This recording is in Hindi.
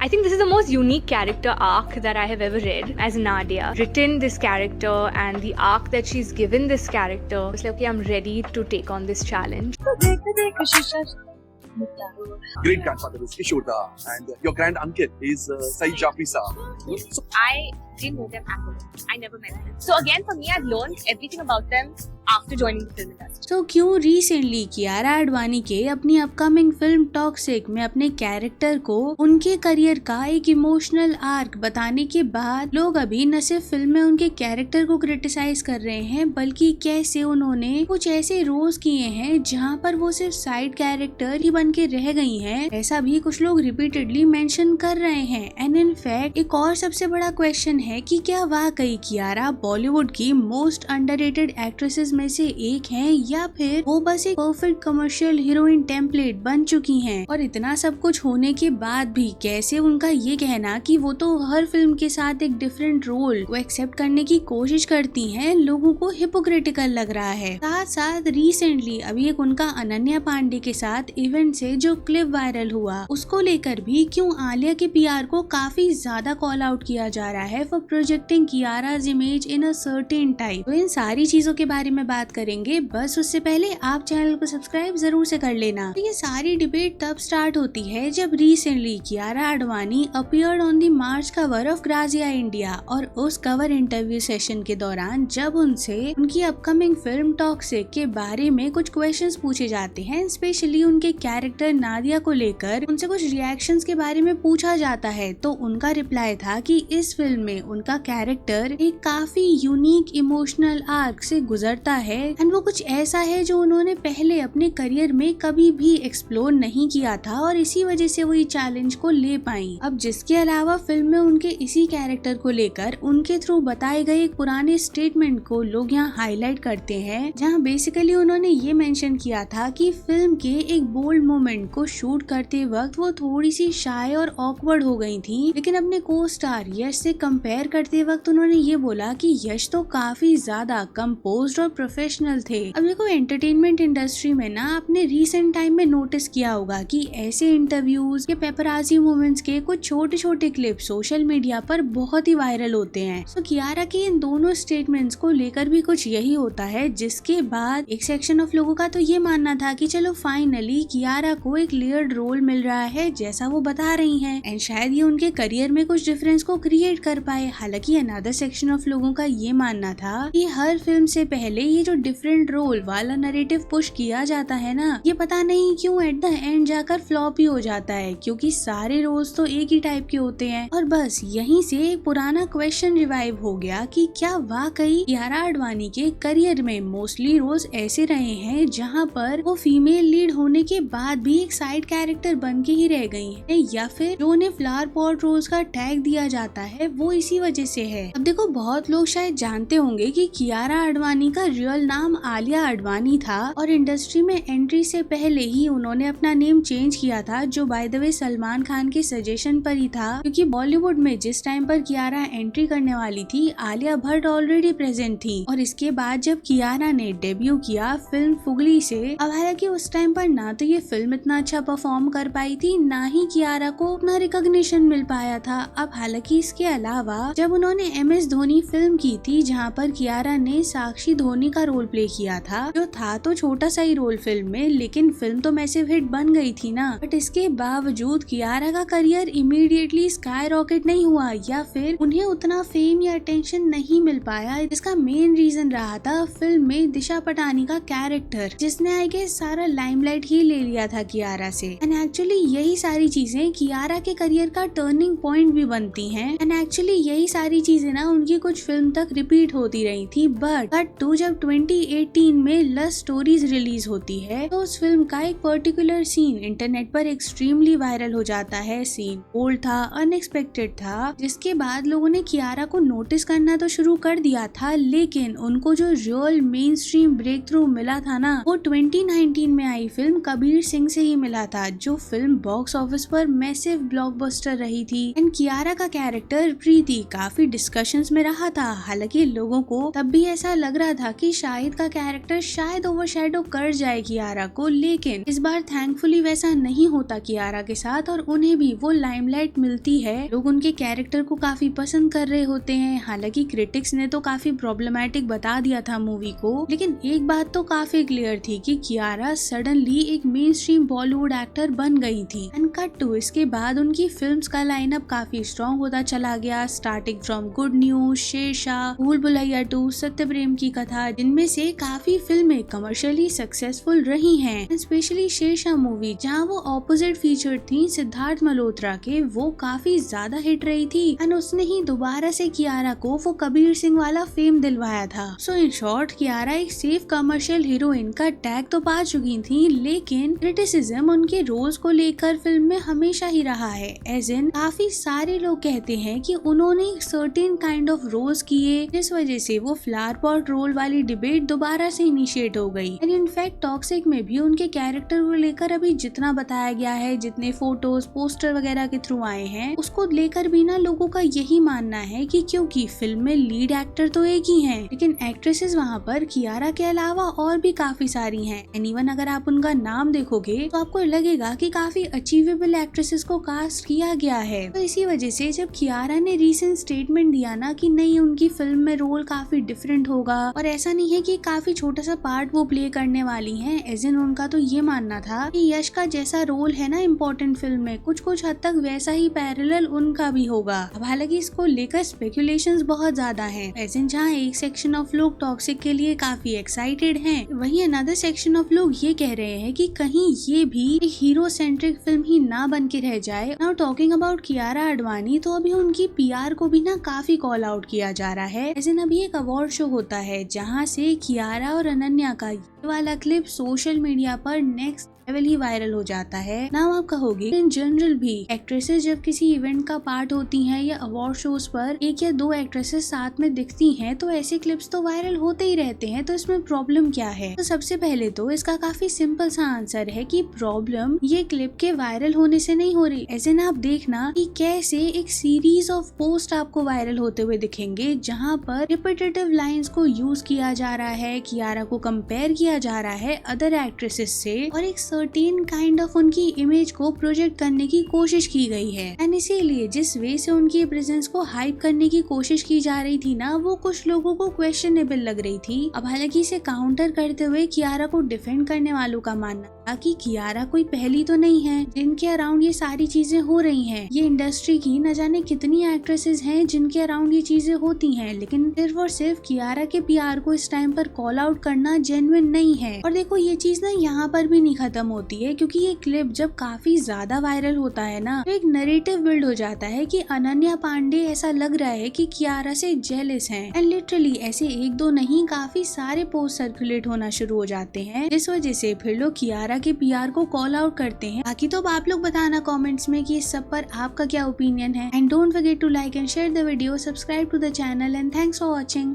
I think this is the most unique character arc that I have ever read as Nadia. Written this character and the arc that she's given this character. It's like, okay, I'm ready to take on this challenge. Great grandfather is Kishorda and your grand uncle is Saeed Jafri Saab. So I didn't know them at all. I never met them. So again, for me, I've learned everything about them after joining the film industry. तो क्यों रिसेंटली कियारा आडवाणी के अपनी अपकमिंग फिल्म टॉक्सिक में अपने कैरेक्टर को उनके करियर का एक इमोशनल आर्क बताने के बाद लोग अभी न सिर्फ फिल्म में उनके कैरेक्टर को क्रिटिसाइज कर रहे हैं, बल्कि कैसे उन्होंने कुछ ऐसे रोल्स किए हैं जहां पर वो सिर्फ साइड कैरेक्टर ही बन के रह गई हैं, ऐसा भी कुछ लोग रिपीटेडली मेंशन कर रहे हैं। एंड इन फैक्ट एक और सबसे बड़ा क्वेश्चन है कि क्या वाकई कियारा बॉलीवुड की मोस्ट अंडररेटेड एक्ट्रेसेस में से एक हैं या फिर वो बस एक परफेक्ट कमर्शियल हीरोइन टेम्पलेट बन चुकी हैं। और इतना सब कुछ होने के बाद भी कैसे उनका ये कहना कि वो तो हर फिल्म के साथ एक डिफरेंट रोल को एक्सेप्ट करने की कोशिश करती हैं, लोगों को हिपोक्रिटिकल लग रहा है। साथ साथ रिसेंटली अभी एक उनका अनन्या पांडे के साथ इवेंट से जो क्लिप वायरल हुआ उसको लेकर भी क्यों आलिया के पीआर को काफी ज्यादा कॉल आउट किया जा रहा है फॉर प्रोजेक्टिंग कियाराज image in a certain type. तो इन सारी चीजों के बारे में बात करेंगे, बस उससे पहले आप चैनल को सब्सक्राइब जरूर से कर लेना। तो ये सारी डिबेट तब स्टार्ट होती है जब recently Kiara Advani appeared on the March cover of Grazia India, और उस कवर इंटरव्यू सेशन के दौरान जब उनसे उनकी अपकमिंग फिल्म टॉक्सिक के बारे में कुछ क्वेश्चंस पूछे जाते हैं, स्पेशली उनके कैरेक्टर नादिया को लेकर उनसे कुछ रिएक्शंस के बारे में पूछा जाता है, तो उनका रिप्लाई था कि इस फिल्म में उनका कैरेक्टर एक काफी यूनिक इमोशनल आर्क से गुजरता है एंड वो कुछ ऐसा है जो उन्होंने पहले अपने करियर में कभी भी एक्सप्लोर नहीं किया था, और इसी वजह से वो ये चैलेंज को ले पाई। अब जिसके अलावा फिल्म में उनके इसी कैरेक्टर को लेकर उनके थ्रू बताए गए एक पुराने स्टेटमेंट को लोग यहाँ हाईलाइट करते हैं, जहाँ बेसिकली उन्होंने ये मेंशन किया था कि फिल्म के एक बोल्ड मोमेंट को शूट करते वक्त वो थोड़ी सी शाय और ऑकवर्ड हो गई थी, लेकिन अपने को स्टार यश से कंपेयर करते वक्त उन्होंने ये बोला कि यश तो काफी ज्यादा कंपोज्ड और प्रोफेशनल थे। अब देखो, एंटरटेनमेंट इंडस्ट्री में ना आपने रीसेंट टाइम में नोटिस किया होगा कि ऐसे इंटरव्यूज या पेपराजी मोमेंट्स के कुछ छोटे छोटे क्लिप सोशल मीडिया पर बहुत ही वायरल होते हैं। सो कियारा के इन दोनों स्टेटमेंट्स को लेकर भी कुछ यही होता है, जिसके बाद एक सेक्शन ऑफ लोगों का तो ये मानना था कि चलो फाइनली कियारा को एक लेयर्ड रोल मिल रहा है जैसा वो बता रही हैं, एंड शायद ये उनके करियर में कुछ डिफरेंस को क्रिएट कर पाए। हालांकि अनदर सेक्शन ऑफ लोगों का ये मानना था कि हर फिल्म से पहले ये जो डिफरेंट रोल वाला नरेटिव पुश किया जाता है ना, ये पता नहीं क्यों एट द एंड जाकर फ्लॉप ही हो जाता है, क्योंकि सारे रोल्स तो एक ही टाइप के होते हैं। और बस यहीं से एक पुराना क्वेश्चन रिवाइव हो गया कि क्या वाकई कियारा आडवाणी के करियर में मोस्टली रोल्स ऐसे रहे हैं जहाँ पर वो फीमेल लीड होने के बाद भी एक साइड कैरेक्टर बन के ही रह गई है, या फिर जो उन्हें फ्लावर पॉट रोल्स का टैग दिया जाता है वो इसी वजह से है। अब देखो, बहुत लोग शायद जानते होंगे कि कियारा आडवाणी का रियल नाम आलिया आडवाणी था, और इंडस्ट्री में एंट्री से पहले ही उन्होंने अपना नेम चेंज किया था, जो by the way Salman Khan के सजेशन पर ही था, क्योंकि बॉलीवुड में जिस टाइम पर कियारा एंट्री करने वाली थी आलिया भट्ट ऑलरेडी प्रेजेंट थी। और इसके बाद जब कियारा ने डेब्यू किया फिल्म फुगली से, अब हालांकि उस टाइम पर ना तो ये फिल्म इतना अच्छा परफॉर्म कर पाई थी, ना ही कियारा को उतना रिकॉग्निशन मिल पाया था। अब हालांकि इसके अलावा जब उन्होंने MS धोनी फिल्म की थी, जहाँ पर कियारा ने साक्षी धोनी का रोल प्ले किया था, जो था तो छोटा सा ही रोल फिल्म में, लेकिन फिल्म तो मैसिव हिट बन गई थी ना। बट इसके बावजूद कियारा का करियर इमीडिएटली स्काई रॉकेट नहीं हुआ, या फिर उन्हें उतना फेम या अटेंशन नहीं मिल पाया। इसका मेन रीजन रहा था फिल्म में दिशा पटानी का कैरेक्टर, जिसने आई गेस सारा लाइमलाइट ही ले लिया था कियारा से। एंड एक्चुअली यही सारी चीजें कियारा के करियर का टर्निंग पॉइंट भी बनती हैं, एंड एक्चुअली यही सारी चीजें ना उनकी कुछ फिल्म तक रिपीट होती रही थी। बट टू जब 2018 में लस्ट स्टोरीज रिलीज होती है, तो उस फिल्म का एक पर्टिकुलर सीन इंटरनेट पर एक्सट्रीमली वायरल हो जाता है। सीन बोल्ड था, अनएक्सपेक्टेड था, जिसके बाद लोगों ने कियारा को नोटिस करना तो शुरू कर दिया था, लेकिन उनको जो real mainstream breakthrough मिला था ना, वो 2019 में आई फिल्म कबीर सिंह से ही मिला था, जो फिल्म बॉक्स ऑफिस पर मैसिव ब्लॉकबस्टर रही थी। एंड कियारा का कैरेक्टर प्रीति काफी डिस्कशंस में रहा था। हालांकि लोगों को तब भी ऐसा लग रहा था कि शाहिद का कैरेक्टर शायद ओवरशैडो कर जाए कियारा को, लेकिन इस बार थैंकफुली वैसा नहीं होता कियारा के साथ और उन्हें भी वो लाइमलाइट मिलती है। लोग उनके कैरेक्टर को काफी पसंद कर रहे होते हैं। हालांकि क्रिटिक्स ने तो काफी प्रॉब्लमैटिक बता दिया था मूवी को, लेकिन एक बात तो काफी क्लियर थी कि कियारा सडनली एक मेन स्ट्रीम बॉलीवुड एक्टर बन गई थी। एंड कट टू इसके बाद उनकी फिल्म्स का लाइनअप काफी स्ट्रॉन्ग होता चला गया, starting from good news, Shershaah, Bhool Bhulaiyaa 2, सत्य प्रेम की कथा, जिनमें से काफी फिल्में कमर्शियली सक्सेसफुल रही हैं। स्पेशली शेरशाह मूवी जहां वो ऑपोजिट फीचर थी सिद्धार्थ मल्होत्रा के, वो काफी ज्यादा हिट रही थी एंड उसने ही दोबारा से कियारा को वो कबीर सिंह वाला फेम दिलवाया था। सो इन शॉर्ट कियारा एक सेफ कमर्शियल हीरोइन का टैग तो पा चुकी थी, लेकिन क्रिटिसिज्म उनके रोल्स को लेकर फिल्म में हमेशा ही रहा है। एज इन काफी सारे लोग कहते हैं कि उन्होंने सर्टेन काइंड ऑफ रोल्स किए, जिस वजह से वो फ्लावर पॉट रोल वाली डिबेट दोबारा से इनिशिएट हो गई। एंड इनफैक्ट टॉक्सिक में भी उनके कैरेक्टर को लेकर अभी जितना बताया गया है, जितने फोटोज पोस्टर वगैरह के थ्रू आए हैं, उसको लेकर भी ना लोगों का यही मानना है कि क्योंकि फिल्म में लीड एक्टर तो एक ही हैं, लेकिन एक्ट्रेसेस वहाँ पर कियारा के अलावा और भी काफी सारी हैं। एंड इवन अगर आप उनका नाम देखोगे तो आपको लगेगा कि काफी अचीवेबल एक्ट्रेसेस को कास्ट किया गया है। तो इसी वजह से जब कियारा ने रीसेंट स्टेटमेंट दिया ना कि नहीं, उनकी फिल्म में रोल काफी डिफरेंट होगा और ऐसा नहीं है कि काफी छोटा सा पार्ट वो प्ले करने वाली हैं, एज इन उनका तो ये मानना था कि यश का जैसा रोल है ना इम्पोर्टेंट फिल्म में, कुछ हद तक वैसा ही पैरेलल उनका भी होगा। अब हालांकि इसको लेकर स्पेकुलेशंस बहुत ज्यादा हैं। एज इन जहाँ एक सेक्शन ऑफ लोग टॉक्सिक के लिए काफी एक्साइटेड हैं, वहीं अनदर सेक्शन ऑफ लोग ये कह रहे हैं कि कहीं ये भी एक हीरो सेंट्रिक फिल्म ही ना बन के रह जाए। Now talking about Kiara Advani, तो अभी उनकी पीआर को भी ना काफी कॉल आउट किया जा रहा है। एज इन अभी एक अवार्ड शो होता है जहाँ से कियारा और अनन्या का ये वाला क्लिप सोशल मीडिया पर नेक्स्ट लेवल ही वायरल हो जाता है। नाउ आप कहोगे इन जनरल भी एक्ट्रेसेस जब किसी इवेंट का पार्ट होती हैं या अवार्ड शोज पर एक या दो एक्ट्रेसेस साथ में दिखती हैं तो ऐसे क्लिप्स तो वायरल होते ही रहते हैं, तो इसमें प्रॉब्लम क्या है? तो सबसे पहले तो इसका काफी सिंपल सा आंसर है कि प्रॉब्लम ये क्लिप के वायरल होने से नहीं हो रही। ऐसे ना आप देखना कि कैसे एक सीरीज ऑफ पोस्ट आपको वायरल होते हुए दिखेंगे जहाँ पर रिपीटेटिव लाइन्स को यूज किया जा रहा है, कियारा को कंपेयर किया जा रहा है अदर एक्ट्रेसेस से और एक सर्टेन काइंड ऑफ उनकी इमेज को प्रोजेक्ट करने की कोशिश की गई है। एंड इसीलिए जिस वे से उनकी प्रेजेंस को हाइप करने की कोशिश की जा रही थी ना, वो कुछ लोगों को क्वेश्चनेबल लग रही थी। अब हालांकि इसे काउंटर करते हुए कियारा को डिफेंड करने वालों का मानना था कि कियारा कोई पहली तो नहीं है जिनके अराउंड ये सारी चीजें हो रही हैं। ये इंडस्ट्री की न जाने कितनी एक्ट्रेसेस हैं जिनके अराउंड ये चीजें होती हैं, लेकिन सिर्फ और सिर्फ कियारा के पीआर को इस टाइम पर कॉल आउट करना जेन्युइन नहीं है। और देखो ये चीज ना यहाँ पर भी नहीं खत्म होती है, क्योंकि ये क्लिप जब काफी ज्यादा वायरल होता है ना तो एक नैरेटिव बिल्ड हो जाता है कि अनन्या पांडे ऐसा लग रहा है कि कियारा से जेलस हैं। एंड लिटरली ऐसे एक दो नहीं काफी सारे पोस्ट सर्कुलेट होना शुरू हो जाते हैं, जिस वजह से फिर लोग कियारा के पीआर को कॉल आउट करते हैं। बाकी तो आप लोग बताना कमेंट्स में कि इस सब पर आपका क्या ओपिनियन है। And don't forget to like and share the video, subscribe to the channel and thanks for watching.